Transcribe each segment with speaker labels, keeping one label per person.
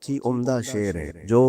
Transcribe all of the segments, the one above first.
Speaker 1: کی عمدہ شعر ہے جو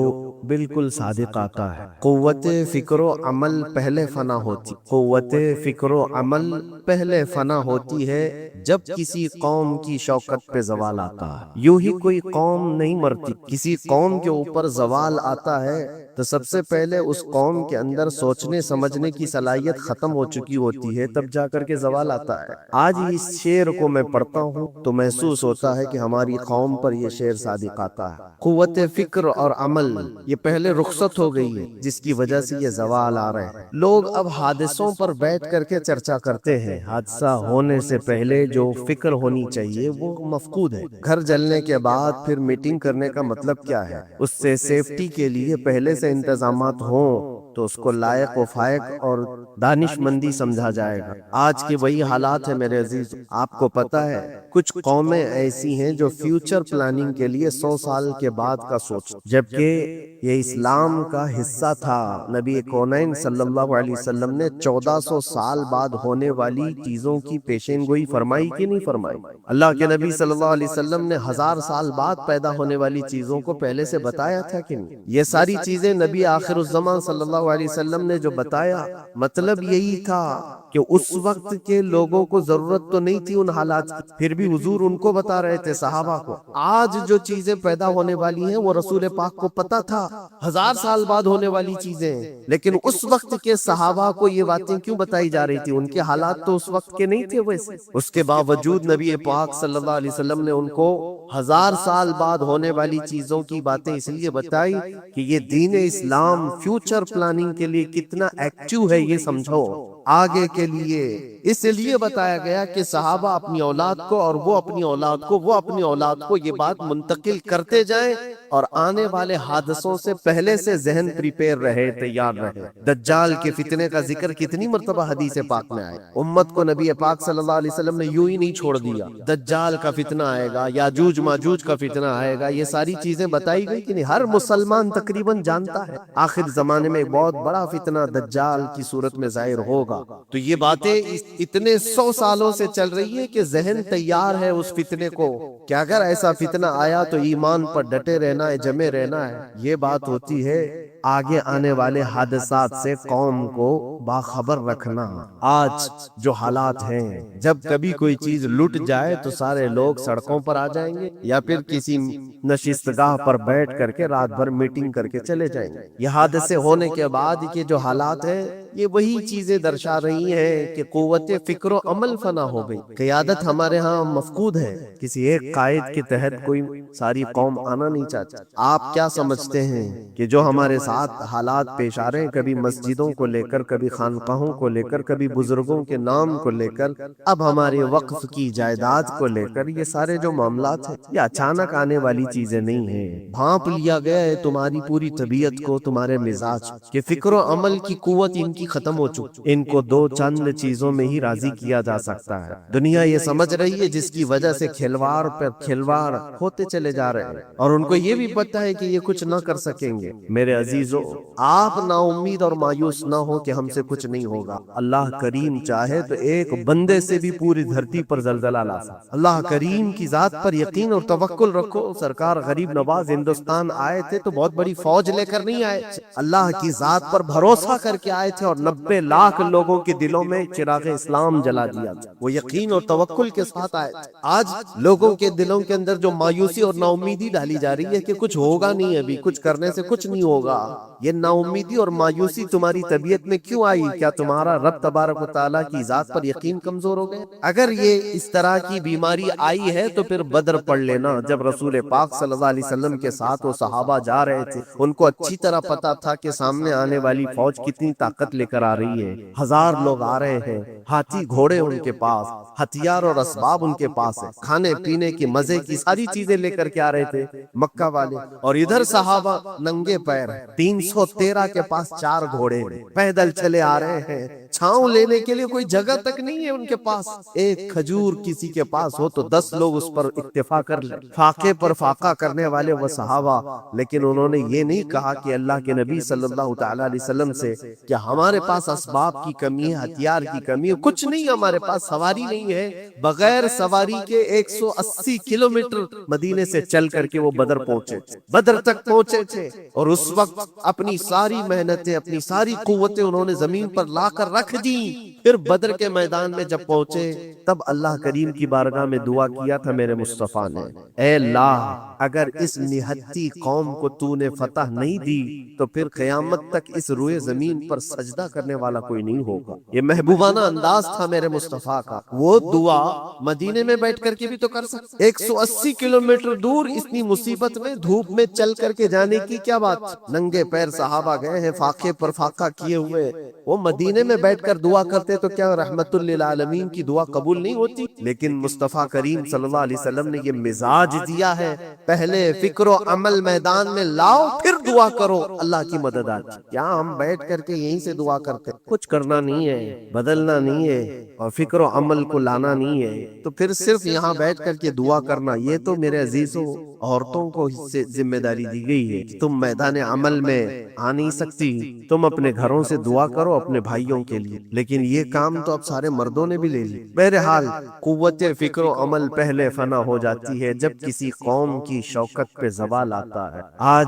Speaker 1: بالکل صادق آتا ہے۔ قوت فکر و عمل پہلے فنا ہوتی، قوت فکر و عمل پہلے فنا ہوتی ہے جب کسی قوم کی شوکت پہ زوال آتا ہے۔ یوں ہی کوئی قوم نہیں مرتی، کسی قوم کے اوپر زوال آتا ہے تو سب سے پہلے اس قوم کے اندر سوچنے سمجھنے کی صلاحیت ختم ہو چکی ہوتی ہے، تب جا کر کے زوال آتا ہے۔ آج اس شعر کو میں پڑھتا ہوں تو محسوس ہوتا ہے کہ ہماری قوم پر یہ شعر صادق آتا ہے۔ قوت فکر اور عمل یہ پہلے رخصت ہو گئی ہے، جس کی وجہ سے یہ زوال آ رہے ہیں۔ لوگ اب حادثوں پر بیٹھ کر کے چرچا کرتے ہیں، حادثہ ہونے سے پہلے جو فکر ہونی چاہیے وہ مفقود ہے۔ گھر جلنے کے بعد پھر میٹنگ کرنے کا مطلب کیا ہے؟ اس سے سیفٹی کے لیے پہلے سے انتظامات ہوں تو اس کو لائق و فائق اور دانش مندی سمجھا جائے گا۔ آج کے وہی حالات ہیں میرے عزیز، آپ کو پتا ہے کچھ قومیں ایسی ہیں جو فیوچر پلاننگ کے لیے 100 سال کے بعد کا سوچ، جبکہ یہ اسلام کا حصہ تھا۔ نبی کونین صلی اللہ علیہ وسلم نے 1400 سال بعد ہونے والی چیزوں کی پیشین گوئی فرمائی کہ نہیں فرمائی؟ اللہ کے نبی صلی اللہ علیہ وسلم نے 1000 سال بعد پیدا ہونے والی چیزوں کو پہلے سے بتایا تھا کہ نہیں؟ یہ ساری چیزیں نبی آخر الزمان صلی اللہ علیہ وسلم نے جو بتایا، مطلب یہی تھا کہ اس وقت کے لوگوں کو ضرورت تو نہیں تھی ان حالات کی، پھر بھی حضور ان کو بتا رہے تھے، صحابہ کو۔ آج جو چیزیں پیدا ہونے والی ہیں وہ رسول پاک کو پتا تھا، 1000 سال بعد ہونے والی چیزیں، لیکن اس وقت کے صحابہ کو یہ باتیں کیوں بتائی جا رہی تھی؟ ان کے حالات تو اس وقت کے نہیں تھے ویسے۔ اس کے باوجود نبی پاک صلی اللہ علیہ وسلم نے ان کو 1000 سال بعد ہونے والی چیزوں کی باتیں اس لیے بتائی کہ یہ دین اسلام فیوچر پلاننگ کے لیے کتنا ایکٹیو ہے یہ سمجھو، آگے کے لیے۔ اس لیے بتایا گیا کہ صحابہ اپنی اولاد کو اور وہ اپنی اولاد کو، وہ اپنی اولاد کو یہ بات منتقل کرتے جائیں اور آنے والے حادثوں سے پہلے سے ذہن پریپیئر رہے، تیار رہے۔ دجال کے فتنے کا ذکر کتنی مرتبہ حدیث پاک میں آئے، امت کو نبی پاک صلی اللہ علیہ وسلم نے یوں ہی نہیں چھوڑ دیا۔ دجال کا فتنہ آئے گا، یاجوج ماجوج کا فتنہ آئے گا، یہ ساری چیزیں بتائی گئی کہ نہیں؟ ہر مسلمان تقریباً جانتا ہے آخر زمانے میں ایک بہت بڑا فتنہ دجال کی صورت میں ظاہر ہوگا۔ تو یہ باتیں اتنے 100 سالوں سے چل رہی ہے کہ ذہن تیار ہے اس فتنے کو کہ اگر ایسا فتنہ آیا تو ایمان پر ڈٹے رہنا ہے، جمے رہنا ہے۔ یہ بات ہوتی ہے آگے آنے والے حادثات سے قوم کو باخبر رکھنا۔ آج جو حالات ہیں، جب کبھی کوئی چیز لٹ جائے تو سارے لوگ سڑکوں پر آ جائیں گے یا پھر کسی نشستگاہ پر بیٹھ کر کے رات بھر میٹنگ کر کے چلے جائیں گے۔ یہ حادثے ہونے کے بعد کے جو حالات ہیں یہ وہی چیزیں درشا رہی ہیں کہ قوت فکر و عمل فنا ہو گئی۔ قیادت ہمارے ہاں مفقود ہے، کسی ایک قائد کے تحت کوئی ساری قوم آنا نہیں چاہتی۔ آپ کیا سمجھتے ہیں کہ جو ہمارے ساتھ حالات پیش آ رہے ہیں، کبھی مسجدوں کو لے کر، کبھی خانقاہوں کو لے کر، کبھی بزرگوں کے نام کو لے کر، اب ہمارے وقف کی جائیداد کو لے کر، یہ سارے جو معاملات ہیں یہ اچانک آنے والی چیزیں نہیں ہیں۔ بھانپ لیا گیا ہے تمہاری پوری طبیعت کو، تمہارے مزاج کہ فکر و عمل کی قوت ان کی ختم ہو چکی، ان کو دو چند چیزوں میں ہی راضی کیا جا سکتا ہے۔ دنیا یہ سمجھ رہی ہے، جس کی وجہ سے کھلواڑ پر کھلواڑ ہوتے چلے جا رہے ہیں، اور ان کو یہ بھی پتا ہے کہ یہ کچھ نہ کر سکیں گے۔ میرے عزیزو، آپ نا امید اور مایوس نہ ہو کہ ہم سے کچھ نہیں ہوگا۔ اللہ کریم چاہے تو ایک بندے سے بھی پوری دھرتی پر زلزلہ لا سکتا۔ اللہ کریم کی ذات پر یقین اور توکل رکھو۔ سرکار غریب نواز ہندوستان آئے تھے تو بہت بڑی فوج لے کر نہیں آئے، اللہ کی ذات پر بھروسہ کر کے آئے تھے، اور 90 لاکھ لوگوں کے دلوں میں چراغ اسلام جلا دیا تھا۔ وہ یقین اور توکل کے ساتھ آئے تھے۔ آج لوگوں کے دلوں کے اندر جو مایوسی اور نا امیدی ڈالی جا رہی ہے کہ کچھ ہوگا نہیں، ابھی کچھ کرنے سے کچھ نہیں ہوگا، یہ نا امیدی اور مایوسی تمہاری طبیعت میں کیوں آئی؟ کیا تمہارا رب تبارک و تعالیٰ کی ذات پر یقین کمزور ہو گئے؟ اگر یہ اس طرح کی بیماری آئی ہے تو پھر بدر پڑھ لینا، جب رسول پاک صلی اللہ علیہ وسلم کے ساتھ وہ صحابہ جا رہے تھے، ان کو اچھی طرح پتا تھا کہ سامنے آنے والی فوج کتنی طاقت لے کر آ رہی ہے۔ 1000 لوگ آ رہے ہیں، ہاتھی گھوڑے ان کے پاس، ہتھیار اور اسباب ان کے پاس ہے، کھانے پینے کی مزے کی ساری چیزیں لے کر کے آ رہے تھے مکہ والے، اور ادھر صحابہ ننگے پیر، 313 کے پاس 4 گھوڑے پیدل چلے آ رہے ہیں۔ چھاؤں لینے کے لیے کوئی جگہ تک نہیں ہے ان کے پاس. ایک کھجور کسی کے پاس ہو تو 10 لوگ اس پر اکتفا کر لیں. فاقے پر فاقہ کرنے والے وہ صحابہ، لیکن انہوں نے یہ نہیں کہا کہ اللہ کے نبی صلی اللہ تعالی علیہ وسلم سے کہ ہمارے پاس اسباب کی کمی ہے، ہتھیار کی کمی ہے، کچھ نہیں ہمارے پاس، سواری نہیں ہے. بغیر سواری کے 180 کلومیٹر مدینے سے چل کر کے وہ بدر پہنچے، بدر تک پہنچے تھے. اور اس وقت اپنی ساری محنتیں، اپنی ساری قوتیں انہوں نے زمین پر لا کر رکھ دی. پھر بدر کے میدان میں جب پہنچے تب اللہ کریم کی بارگاہ میں دعا کیا تھا میرے مصطفیٰ نے، اے اللہ اگر اس نہتی قوم کو تو نے فتح نہیں دی تو پھر قیامت تک اس روئے زمین پر سجدہ کرنے والا کوئی نہیں ہوگا. یہ محبوبانہ انداز تھا میرے مصطفیٰ کا. وہ دعا مدینے میں بیٹھ کر کے بھی تو کر سکتے. 180 کلومیٹر دور اتنی مصیبت میں دھوپ میں چل کر کے جانے کی کیا بات. ننگے پیر صحابہ گئے ہیں فاقے پر فاقہ کیے ہوئے. وہ مدینے میں بیٹھ کر دعا کرتے تو کیا رحمت للعالمین کی دعا قبول نہیں ہوتی؟ لیکن مصطفیٰ کریم صلی اللہ علیہ وسلم نے یہ مزاج دیا ہے، پہلے فکر و عمل میدان میں لاؤ پھر دعا کرو، اللہ کی مدد آتی. کیا ہم بیٹھ کر کے یہیں سے دعا کرتے؟ کچھ کرنا نہیں ہے، بدلنا نہیں ہے، اور فکر و عمل کو لانا نہیں ہے، تو پھر صرف یہاں بیٹھ کر کے دعا کرنا. یہ تو میرے عزیزوں عورتوں کو اس سے ذمہ داری دی گئی ہے کہ تم میدان عمل میں آ نہیں سکتی، تم اپنے گھروں سے دعا کرو اپنے بھائیوں کے لیے. لیکن یہ کام تو اب سارے مردوں نے بھی لے لی. بہرحال قوت فکر و عمل پہلے فنا ہو جاتی ہے جب کسی قوم کی شوکت پہ زوال آتا ہے. آج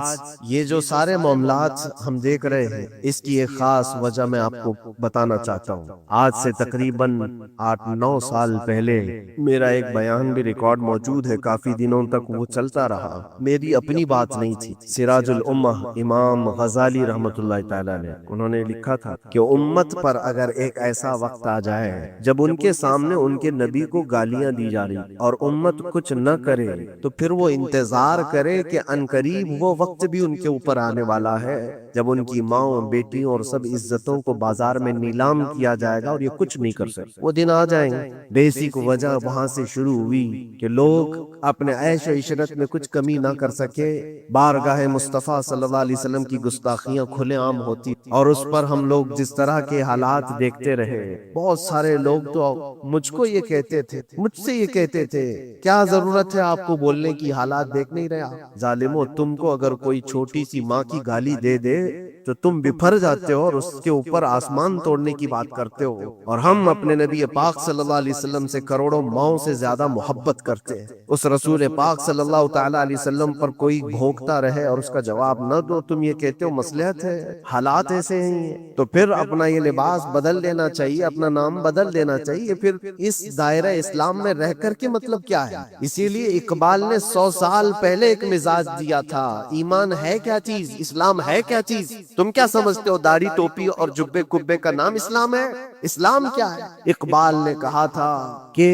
Speaker 1: یہ جو سارے معاملات ہم دیکھ رہے ہیں، اس کی ایک خاص وجہ میں آپ کو بتانا چاہتا ہوں. آج سے تقریباً 8-9 سال پہلے میرا ایک بیان بھی ریکارڈ موجود ہے، کافی دنوں تک وہ چلتا رہا. میری اپنی بات نہیں تھی. سراج الامہ امام غزالی رحمت اللہ تعالی علیہ انہوں نے لکھا تھا کہ امت پر اگر ایک ایسا وقت آ جائے جب ان کے سامنے ان کے نبی کو گالیاں دی جا رہی اور امت کچھ نہ کرے تو پھر وہ انتظار کرے کہ عنقریب وہ وقت بھی ان کے اوپر آنے والا ہے جب ان کی ماں بیٹیوں اور سب عزتوں کو بازار میں نیلام کیا جائے گا اور یہ کچھ نہیں کر سکتے. وہ دن آ جائیں گے. بیسک وجہ وہاں سے شروع ہوئی کہ لوگ اپنے عیش و عشرت میں کچھ کمی نہ کر سکے. بارگاہ مصطفیٰ صلی اللہ علیہ وسلم کی گستاخیاں کھلے عام ہوتی اور اس پر ہم لوگ جس طرح کے حالات دیکھتے رہے. بہت سارے لوگ تو مجھ کو یہ کہتے تھے، مجھ سے یہ کہتے تھے کیا ضرورت ہے آپ کو بولنے کی، حالات دیکھ نہیں رہا. ظالمو، تم کو اگر کوئی چھوٹی سی ماں کی گالی دے دے تو تم بپھر جاتے ہو اور اس کے اوپر آسمان توڑنے کی بات کرتے ہو. اور ہم اپنے نبی پاک صلی اللہ علیہ وسلم سے کروڑوں ماؤں سے زیادہ محبت کرتے ہیں. اس رسول پاک صلی اللہ تعالی علیہ وسلم پر کوئی بھونکتا رہے اور اس کا جواب نہ دو، تم یہ کہتے ہو مصلحت ہے، حالات ایسے ہیں، تو پھر اپنا یہ لباس بدل لینا چاہیے، اپنا نام بدل دینا چاہیے. پھر اس دائرہ اسلام میں رہ کر کے مطلب کیا ہے؟ اسی لیے اقبال نے 100 سال پہلے ایک مزاج دیا تھا، ایمان ہے کیا چیز، اسلام ہے کیا چیز. تم کیا سمجھتے ہو داڑھی ٹوپی اور جبے کبے کا نام اسلام ہے؟ اسلام کیا ہے؟ اقبال نے کہا تھا کہ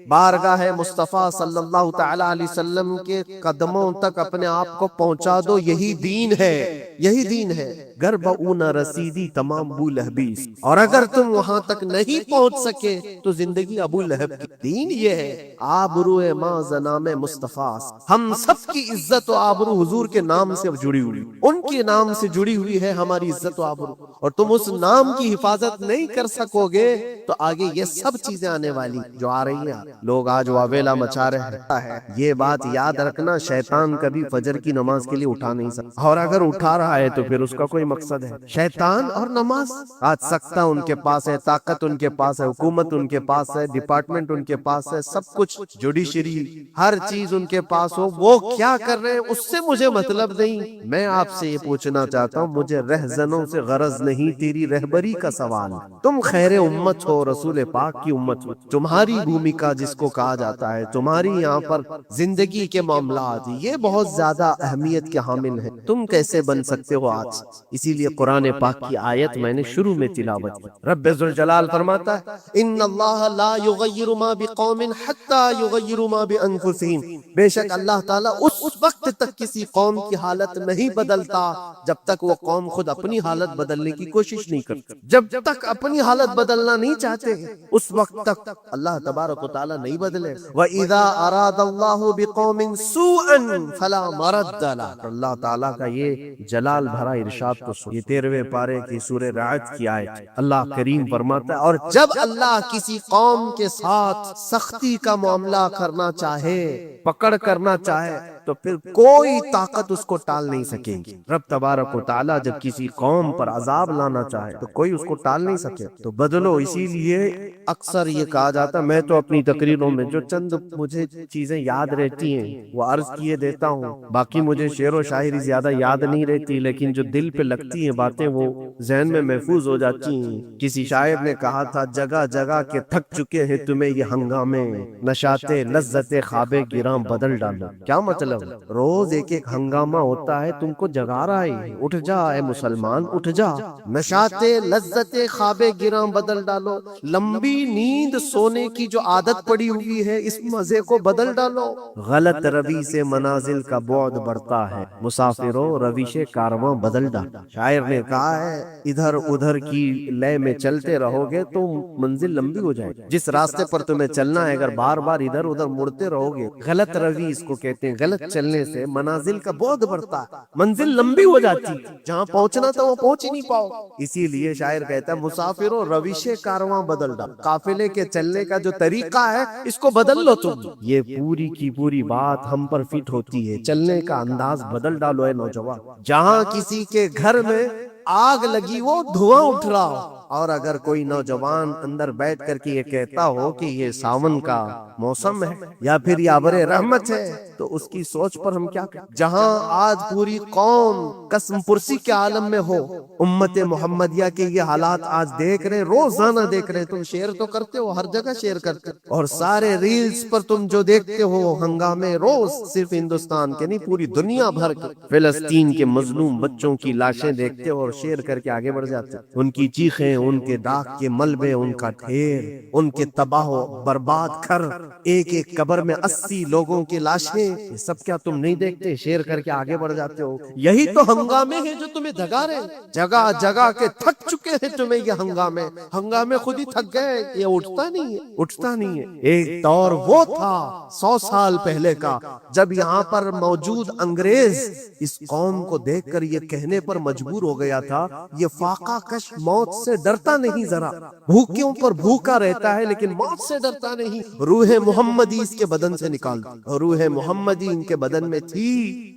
Speaker 1: بارگاہ مصطفیٰ صلی اللہ تعالی علیہ وسلم کے قدموں تک اپنے آپ کو پہنچا دو، یہی دین ہے، یہی دین ہے. گر بہ نہ رسیدی تمام بو لہبیس، اور اگر تم وہاں تک نہیں پہنچ سکے تو زندگی ابو لہب کی. دین یہ ہے، آبرو ماں زنام مصطفیٰ، ہم سب کی عزت و آبرو حضور کے نام سے جڑی ہوئی، ان کے نام سے جڑی ہوئی ہے ہماری عزت و آبرو. اور تم اس نام کی حفاظت نہیں کر سکو گے تو آگے یہ سب چیزیں آنے والی جو آ رہی ہیں. لوگ آج واویلا مچا رہے ہیں. یہ بات یاد رکھنا، شیطان کبھی فجر کی نماز کے لیے اٹھا نہیں سکتا، اور اگر اٹھا رہا ہے تو پھر اس کا کوئی مقصد ہے. شیطان اور نماز آج سکتا ان کے پاس ہے، طاقت ان کے پاس ہے، حکومت ان کے پاس ہے، ڈپارٹمنٹ ان کے پاس ہے، سب کچھ جوڈیشری ہر چیز ان کے پاس ہو. وہ کیا کر رہے ہیں اس سے مجھے مطلب نہیں. میں آپ سے یہ پوچھنا چاہتا ہوں، مجھے رہزنوں سے غرض نہیں، تیری رہبری کا سوال. تم خیر امت ہو، رسول پاک کی امت ہو، تمہاری بھومکا جس کو کہا جاتا ہے، تمہاری یہاں پر زندگی کے معاملات یہ بہت زیادہ اہمیت کے حامل ہیں. تم کیسے بن سکتے ہو آج؟ اسی لیے قرآن پاک کی آیت میں نے شروع میں تلاوت کی. رب ذوالجلال فرماتا ہے ان اللہ لا یغیر ما بقوم حتی یغیروا ما بانفسہم، بے شک اللہ تعالیٰ اس وقت تک کسی قوم کی حالت نہیں بدلتا جب تک وہ قوم خود اپنی حالت بدلنے کی کوشش نہیں کرتی. جب تک اپنی حالت بدلنا نہیں چاہتے اس وقت تک اللہ تبارک و تعالیٰ نہیں بدلے. وَإِذَا أَرَادَ اللَّهُ بِقَوْمٍ سُوءًا فَلَا مَرَدَّ لَهُ، اللہ تعالیٰ کا یہ جلال جلال بھرا ارشاد تو سن۔ یہ 13ویں پارے کی سورہ رعد کی آیت۔ اللہ کریم فرماتا ہے اور جب اللہ کسی قوم کے ساتھ سختی کا معاملہ کرنا چاہے، پکڑ کرنا چاہے، تو پھر کوئی طاقت اس کو ٹال نہیں سکے گی۔ رب تبارک و تعالیٰ جب کسی قوم پر عذاب لانا چاہے تو کوئی اس کو ٹال نہیں سکے، تو بدلو۔ اسی لیے اکثر یہ کہا جاتا، میں تو اپنی تقریروں میں جو چند مجھے چیزیں یاد رہتی ہیں وہ عرض کیے دیتا ہوں، باقی مجھے شعر و شاعری زیادہ یاد نہیں رہتی، لیکن جو دل پہ لگتی ہیں باتیں وہ ذہن میں محفوظ ہو جاتی ہیں۔ کسی شاعر نے کہا تھا، جگہ جگہ کے تھک چکے ہیں تمہیں یہ ہنگامے، نشاتے لذت خواب گراں بدل ڈالو۔ کیا مطلب؟ روز ایک ایک ہنگامہ ہوتا ہے، تم کو جگا رہا ہے، اٹھ جا اے مسلمان، اٹھ جا۔ نشاتے لذت خواب گراں بدل ڈالو، لمبی نیند سونے کی جو عادت پڑی ہوئی ہے اس مزے کو بدل ڈالو۔ غلط روی سے منازل کا بعد بڑھتا ہے، مسافروں روش کارواں بدل ڈالو۔ شاعر نے کہا ہے ادھر ادھر کی لے میں چلتے رہو گے تو منزل لمبی ہو جائے گی۔ جس راستے پر تمہیں چلنا ہے اگر بار بار ادھر ادھر مڑتے رہو گے، غلط روی اس کو کہتے ہیں، غلط چلنے سے منازل کا بعد بڑھتا ہے، منزل لمبی ہو جاتی، جہاں پہنچنا تھا وہ پہنچ ہی نہیں پاؤ۔ اسی لیے شاعر کہتا ہے مسافروں روش کارواں بدل ڈالو، قافلے کے چلنے کا جو طریقہ ہے اس کو بدل لو تم۔ یہ پوری کی پوری بات ہم پر فٹ ہوتی ہے، چلنے کا انداز بدل ڈالو اے نوجوان۔ جہاں کسی کے گھر میں آگ لگی وہ دھواں اٹھ رہا ہو، اور اگر کوئی نوجوان اندر بیٹھ کر کے یہ کہتا ہو کہ یہ ساون کا موسم ہے یا پھر یہ ابر رحمت ہے، تو اس کی سوچ پر ہم کیا کہیں؟ جہاں آج پوری قوم قسم پرسی کے عالم میں ہو، امت محمدیہ کے یہ حالات آج دیکھ رہے، روزانہ دیکھ رہے، تم شیئر تو کرتے ہو، ہر جگہ شیئر کرتے ہو، اور سارے ریلز پر تم جو دیکھتے ہو ہنگامے روز، صرف ہندوستان کے نہیں پوری دنیا بھر کے فلسطین کے مظلوم بچوں کی لاشیں دیکھتے ہو اور شیئر کر کے آگے بڑھ جاتے ہو، ان کی چیخیں، ان کے داغ کے ملبے، ان کا ڈھیر، ان کے تباہ و برباد کر، ایک ایک قبر میں 80 لوگوں کی لاشیں، یہ سب کیا تم نہیں دیکھتے؟ شیئر کر کے آگے بڑھ جاتے ہو۔ یہی تو ہنگامے ہیں جو تمہیں دھگا رہے ہیں، جگہ جگہ کے تھک چکے ہیں تمہیں یہ ہنگامے، ہنگامے خود ہی تھک گئے، یہ اٹھتا نہیں ہے، اٹھتا نہیں ہے۔ ایک دور وہ تھا 100 سال پہلے کا جب یہاں پر موجود انگریز اس قوم کو دیکھ کر یہ کہنے پر مجبور ہو گیا تھا، یہ فاقہ کش موت سے ڈرتا نہیں، ذرا بھوکیوں پر بھوکا رہتا ہے لیکن موت سے ڈرتا نہیں، روح محمدی اس کے بدن سے نکال دو۔ روح محمدی ان کے بدن میں تھی،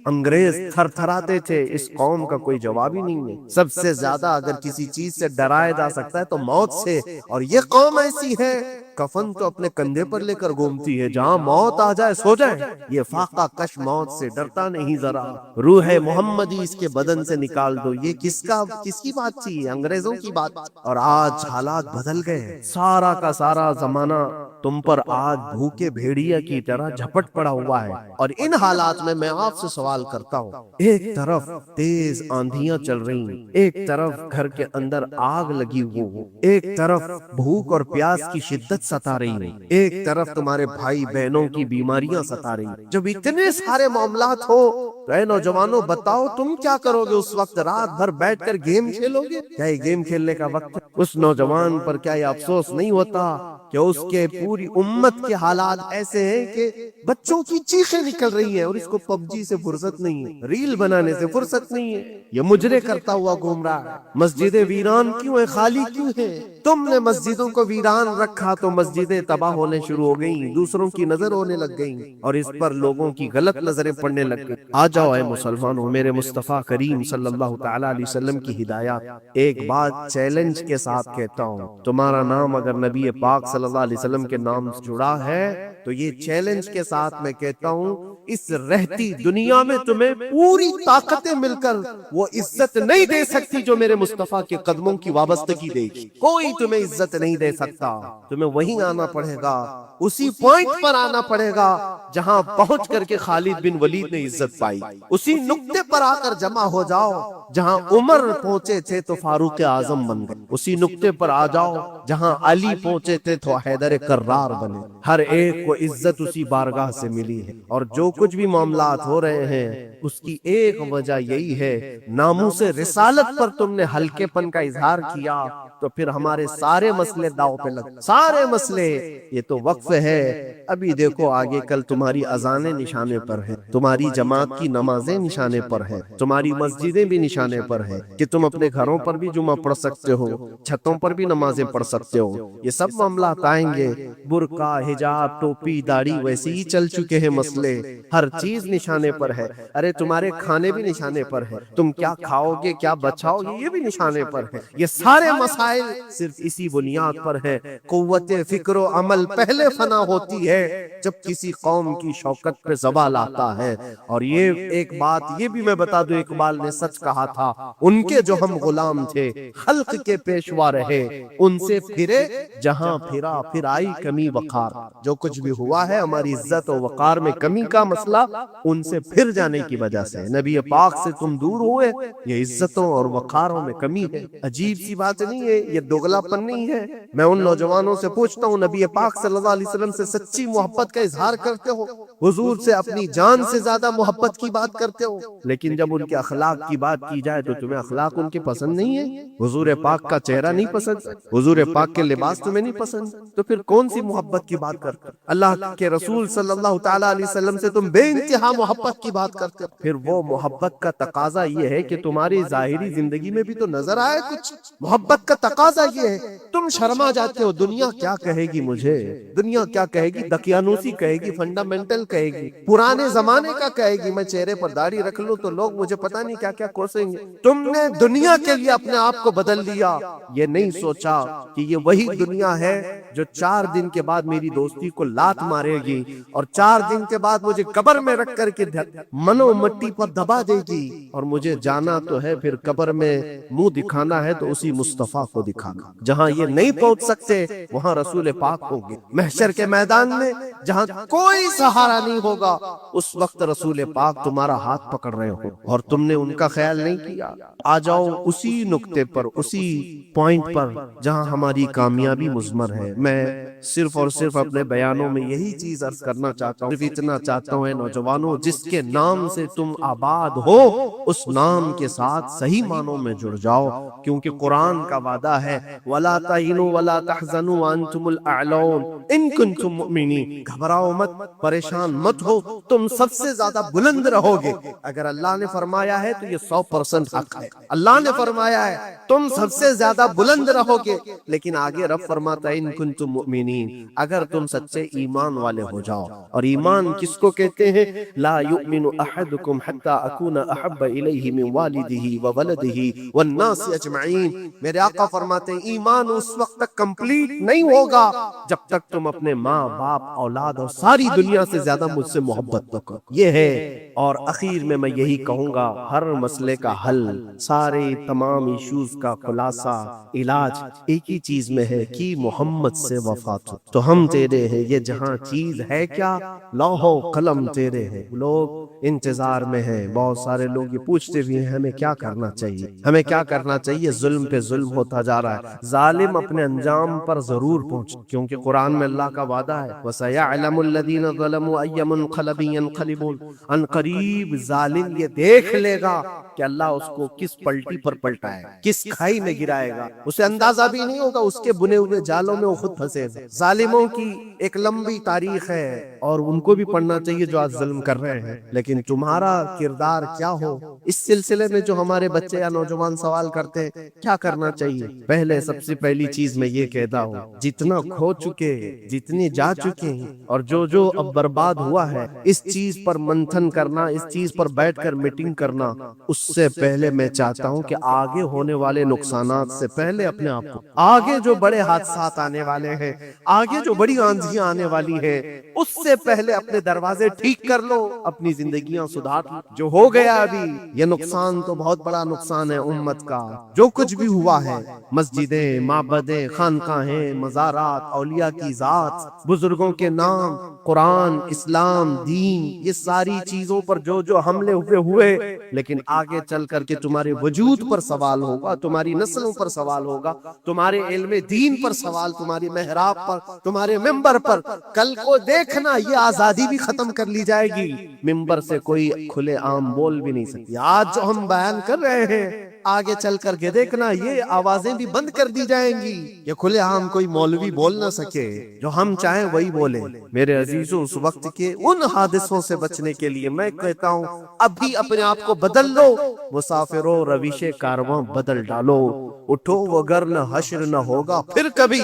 Speaker 1: انگریز تھر تھراتے تھے، اس قوم کا کوئی جواب ہی نہیں ہے۔ سب سے زیادہ اگر کسی چیز سے ڈرایا جا سکتا ہے تو موت سے، اور یہ قوم ایسی ہے کفن تو اپنے کندھے پر لے کر گھومتی ہے، جہاں موت آ جائے سو جائے، یہ فاقہ کش موت سے ڈرتا نہیں ذرا، روح محمدی اس کے بدن سے نکال دو۔ یہ کس کی بات تھی؟ انگریزوں کی بات۔ اور آج حالات بدل گئے، سارا کا سارا زمانہ تم پر آج بھوکے بھیڑیا کی طرح جھپٹ پڑا ہوا ہے، اور ان حالات میں آپ سے سوال کرتا ہوں، ایک طرف تیز آندھیاں چل رہی ہیں، ایک طرف گھر کے اندر آگ لگی ہوئی، ایک طرف بھوک اور پیاس کی شدت ستا رہی ہے، ایک طرف تمہارے بھائی بہنوں کی بیماریاں ستا رہی ہیں۔ جب اتنے سارے معاملات ہو تو اے نوجوانوں بتاؤ تم کیا کرو گے اس وقت؟ رات بھر بیٹھ کر گیم کھیلو گے؟ کیا یہ گیم کھیلنے کا وقت ہے؟ اس نوجوان پر کیا یہ افسوس نہیں ہوتا کہ اس کے پوری امت کے حالات ایسے ہیں کہ بچوں کی چیخیں نکل رہی ہیں اور اس کو پب جی سے فرصت نہیں ہے، ریل بنانے سے فرصت نہیں ہے، یہ مجرے کرتا ہوا گھوم رہا ہے۔ مسجدیں ویران کیوں ہیں، خالی کیوں ہیں؟ تم نے مسجدوں کو ویران رکھا تو مسجدیں تباہ ہونے شروع ہو گئیں، دوسروں کی نظر ہونے لگ گئیں، اور اس پر لوگوں کی غلط نظریں پڑنے لگ گئیں۔ آ جاؤ اے مسلمانوں، میرے مصطفیٰ کریم صلی اللہ تعالی علیہ وسلم کی ہدایات۔ ایک بات چیلنج کے ساتھ کہتا ہوں، تمہارا نام اگر نبی پاک صلی اللہ علیہ وسلم کے نام سے جڑا ہے تو یہ چیلنج کے ساتھ میں کہتا ہوں، اس رہتی دنیا میں تمہیں پوری طاقتیں مل کر وہ عزت نہیں دے سکتی جو میرے مصطفیٰ کے قدموں کی وابستگی دے گی۔ کوئی تمہیں عزت نہیں دے سکتا، تمہیں وہیں آنا پڑے گا، اسی پوائنٹ پر آنا پڑے گا جہاں پہنچ کر کے خالد بن ولید نے عزت پائی، اسی نقطے پر آ کر جمع ہو جاؤ جہاں عمر پہنچے تھے تو فاروق اعظم بن گئے، اسی نقطے پر آ جاؤ جہاں علی پہنچے تھے تو حیدر کرار بنے۔ ہر ایک کو عزت اسی بارگاہ سے ملی ہے، اور جو کچھ بھی معاملات ہو رہے ہیں اس کی ایک وجہ یہی ہے، ناموس رسالت پر تم نے ہلکے پن کا اظہار کیا تو پھر ہمارے سارے مسئلے داؤ پہ لگ، سارے مسئلے۔ یہ تو وقف ہے، ابھی دیکھو آگے کل تمہاری اذانیں نشانے پر ہیں، تمہاری جماعت کی نمازیں نشانے پر ہیں، تمہاری مسجدیں بھی نشانے پر ہیں کہ تم اپنے گھروں پر بھی جمعہ پڑھ سکتے ہو، چھتوں پر بھی نمازیں پڑھ سکتے ہو۔ یہ سب معاملات آئیں گے، برقع، حجاب، ٹوپی، داڑھی ویسے ہی چل چکے ہیں مسئلے، ہر چیز نشانے پر ہے۔ ارے تمہارے کھانے بھی نشانے پر ہے، تم کیا کھاؤ گے، کیا بچاؤ گے، یہ بھی نشانے پر ہے۔ یہ سارے مسائل صرف اسی بنیاد پر ہے، قوت فکر و عمل پہلے فنا ہوتی ہے جب کسی قوم کی شوکت پہ زوال آتا ہے۔ اور یہ ایک بات یہ بھی میں بتا دوں، اقبال نے سچ کہا تھا، ان کے جو ہم غلام تھے خلق کے پیشوا رہے، ان سے پھرے جہاں پھرا پھر آئی کمی وقار۔ جو کچھ بھی ہوا ہے ہماری عزت و وقار میں کمی کا مسئلہ ان سے پھر جانے کی وجہ سے، نبی پاک سے تم دور ہوئے، یہ عزتوں اور وقاروں میں کمی ہے۔ عجیب سی بات نہیں ہے، یہ دوگلا پن نہیں ہے۔ میں ان نوجوانوں سے پوچھتا ہوں، نبی پاک صلی اللہ علیہ وسلم سے سچی محبت کا اظہار کرتے ہو، حضور سے اپنی جان سے زیادہ محبت کی بات کرتے ہو، لیکن جب ان کے اخلاق کی بات کی جائے تو تمہیں اخلاق ان کے پسند نہیں ہے، حضور پاک کا چہرہ نہیں پسند، حضور پاک کے لباس تمہیں نہیں پسند، تو پھر کون سی محبت کی بات کرتے ہو؟ اللہ کے رسول صلی اللہ تعالی علیہ وسلم سے تم بے انتہا محبت کی بات کرتے ہو، پھر وہ محبت کا تقاضا یہ ہے کہ تمہاری ظاہری زندگی میں بھی تو نظر آئے کچھ۔ محبت کا تقاضا یہ ہے، تم شرما جاتے ہو، دنیا کیا کہے گی مجھے، دنیا کیا کہے گی، دقیانوسی کہے گی، فنڈامنٹل کہے گی، پرانے زمانے کا کہے گی، میں چہرے پر داڑھی رکھ لوں تو لوگ مجھے پتہ نہیں کیا کیا کوسیں گے۔ تم نے دنیا کے لیے اپنے آپ کو بدل لیا، یہ نہیں سوچا کہ یہ وہی دنیا ہے جو 4 دن کے بعد میری دوستی کو لات مارے گی، اور 4 دن کے بعد مجھے قبر میں رکھ کر کے منو مٹی پر دبا دے گی، اور مجھے جانا تو ہے پھر قبر میں منہ دکھانا ہے تو اسی مصطفیٰ کو دکھانا۔ جہاں یہ نہیں پہنچ سکتے وہاں رسول پاک ہوں گے، محشر کے میدان میں جہاں کوئی سہارا نہیں ہوگا، اس وقت رسول پاک تمہارا ہاتھ پکڑ رہے ہو اور تم نے ان کا خیال نہیں کیا۔ آ جاؤ اسی نقطے پر، اسی پوائنٹ پر جہاں ہماری کامیابی مضمر ہے۔ میں صرف اور صرف اپنے بیانوں میں یہی چیز عرض کرنا چاہتا ہوں، صرف اتنا چاہتا ہوں اے نوجوانوں، جس کے نام سے تم آباد ہو اس نام کے ساتھ صحیح معنوں میں جڑ جاؤ، کیونکہ قرآن کا وعدہ ہے وَلَا تَهِنُوا وَلَا تَحْزَنُوا وَأَنْتُمُ الْأَعْلَوْنَ إِن كُنتُم مُؤْمِنِينَ۔ گھبراؤ مت، پریشان مت ہو، تم سب سے زیادہ بلند رہو گے۔ اگر اللہ نے فرمایا ہے تو یہ 100% حق ہے، اللہ نے فرمایا ہے تم سب سے زیادہ بلند رہو گے، لیکن آگے رب فرماتا ہے ان کنتم مؤمنین، اگر تم سچے ایمان والے ہو جاؤ۔ اور ایمان کس کو کہتے ہیں؟ لا یؤمن احدکم حتی اکون احب الیہ من والدہ وولدہ والناس اجمعین۔ میرے آقا فرماتے ہیں ایمان اس وقت تک کمپلیٹ نہیں ہوگا جب تک تم اپنے ماں باپ اولاد اور ساری دنیا سے زیادہ مجھ سے محبت نہ کرو۔ یہ ہے، اور اخیر میں یہی کہوں گا، ہر مسئلے کا حل، سارے تمام ایشوز کا خلاصہ، علاج ایک ہی چیز میں ہے کہ محمد سے وفا تو ہم تیرے ہیں، یہ جہاں چیز ہے کیا، لوح و قلم تیرے ہیں۔ لوگ انتظار میں ہیں، بہت سارے لوگ یہ پوچھتے بھی ہیں ہمیں کیا کرنا چاہیے، ہمیں کیا کرنا چاہیے۔ ظلم پہ ظلم ہوتا جا رہا ہے، ظالم اپنے انجام پر ضرور پہنچے، کیونکہ قرآن میں اللہ کا وعدہ ہے وَسَيَعْلَمُ الَّذِينَ ظَلَمُوا أَيَّ مُنقَلَبٍ يَنقَلِبُونَ۔ ان قریب ظالم یہ دیکھ لے گا کہ اللہ اس کو کس پلٹی پر پلٹائے گا، کس کھائی میں گرائے گا، اسے اندازہ بھی نہیں ہوگا، اس کے بنے ہوئے جالوں میں وہ خود پھنسے گا۔ ظالموں کی ایک لمبی تاریخ ہے اور ان کو بھی پڑھنا چاہیے جو آج ظلم کر رہے ہیں، لیکن تمہارا کردار کیا ہو، اس سلسلے میں جو ہمارے بچے یا نوجوان سوال کرتے ہیں کیا کرنا چاہیے۔ پہلے سب سے پہلی چیز میں یہ کہتا ہوں، جتنا کھو چکے، جتنے جا چکے ہیں اور جو اب برباد ہوا ہے، اس چیز پر منتھن کرنا، اس چیز پر بیٹھ کر میٹنگ کرنا، اس سے پہلے میں چاہتا ہوں کہ آگے ہونے والے نقصانات سے پہلے اپنے آپ کو، آگے جو بڑے حادثات آنے والے ہیں، آگے جو بڑی آندھیاں آنے والی ہیں، اس سے پہلے اپنے دروازے ٹھیک کر لو، اپنی زندگیاں سدھار لو۔ جو ہو گیا ابھی، یہ نقصان تو بہت بڑا نقصان ہے امت کا، جو کچھ بھی ہوا ہے، مسجدیں، معبدیں، خانقاہیں، مزارات، اولیاء کی ذات، بزرگوں کے نام، قرآن، اسلام، دین، یہ ساری چیزوں پر جو حملے ہوئے، لیکن آگے چل کر کے تمہارے وجود پر سوال ہوگا، تمہاری نسلوں پر سوال ہوگا، تمہارے علم دین پر سوال، تمہاری محراب پر، تمہارے ممبر پر۔ کل کو دیکھنا یہ آزادی بھی ختم کر لی جائے گی، ممبر سے کوئی کھلے عام بول بھی نہیں سکتی۔ آج جو ہم بیان کر رہے ہیں آگے چل کر کے دیکھنا یہ آوازیں بھی بند کر دی جائیں گی، یہ کھلے عام کوئی مولوی بول نہ سکے، جو ہم چاہیں وہی بولے۔ میرے عزیزو، اس وقت کے ان حادثوں سے بچنے کے لیے میں کہتا ہوں ابھی اپنے آپ کو بدل لو، مسافروں روش کارواں بدل ڈالو، اٹھو وگرنہ حشر نہ ہوگا پھر کبھی۔